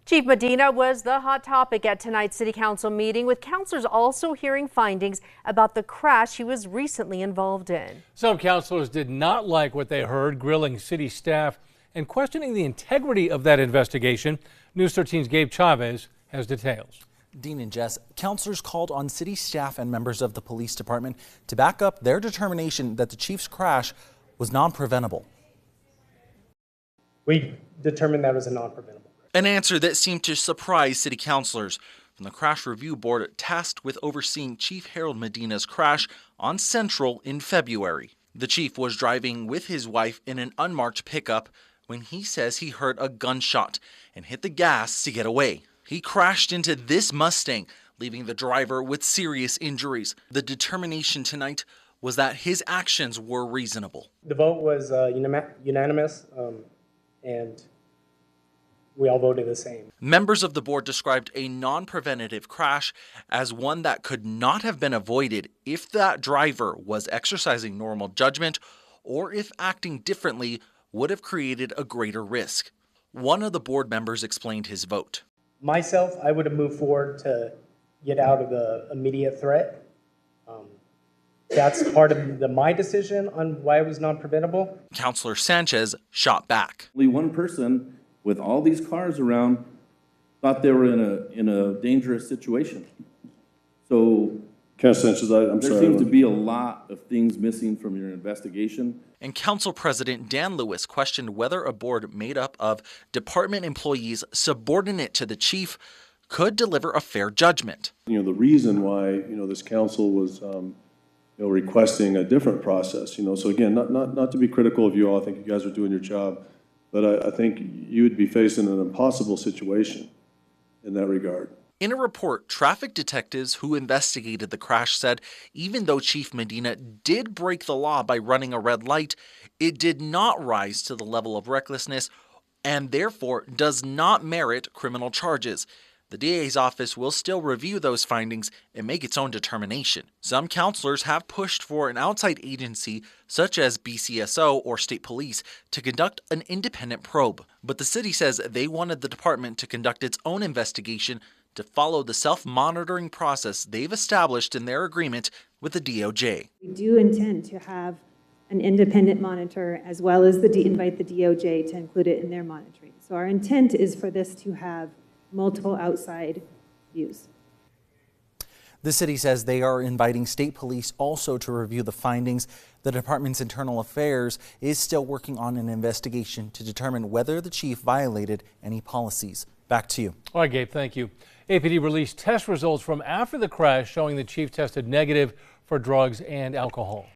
Chief Medina was the hot topic at tonight's City Council meeting, with councilors also hearing findings about the crash he was recently involved in. Some councilors did not like what they heard, grilling city staff and questioning the integrity of that investigation. News 13's Gabe Chavez has details. Dean and Jess, councilors called on city staff and members of the police department to back up their determination that the chief's crash was non-preventable. We determined that was a non-preventable. An answer that seemed to surprise city councilors. From the Crash Review Board tasked with overseeing Chief Harold Medina's crash on Central in February. The chief was driving with his wife in an unmarked pickup when he says he heard a gunshot and hit the gas to get away. He crashed into this Mustang, leaving the driver with serious injuries. The determination tonight was that his actions were reasonable. The vote was unanimous, and we all voted the same. Members of the board described a non-preventative crash as one that could not have been avoided if that driver was exercising normal judgment or if acting differently would have created a greater risk. One of the board members explained his vote. Myself, I would have moved forward to get out of the immediate threat. That's part of my decision on why it was non-preventable. Councilor Sanchez shot back. Only one person with all these cars around thought they were in a dangerous situation. So Councilor Sanchez, I'm there sorry. Seems to be a lot of things missing from your investigation. And Council President Dan Lewis questioned whether a board made up of department employees subordinate to the chief could deliver a fair judgment. The reason why, this council was, requesting a different process, so again, not to be critical of you all. I think you guys are doing your job, but I think you would be facing an impossible situation in that regard. In a report, traffic detectives who investigated the crash said even though Chief Medina did break the law by running a red light, it did not rise to the level of recklessness and therefore does not merit criminal charges. The DA's office will still review those findings and make its own determination. Some councilors have pushed for an outside agency, such as BCSO or state police, to conduct an independent probe. But the city says they wanted the department to conduct its own investigation to follow the self-monitoring process they've established in their agreement with the DOJ. We do intend to have an independent monitor as well as invite the DOJ to include it in their monitoring. So our intent is for this to have multiple outside views. The city says they are inviting state police also to review the findings. The department's internal affairs is still working on an investigation to determine whether the chief violated any policies. Back to you. All right, Gabe, thank you. APD released test results from after the crash showing the chief tested negative for drugs and alcohol.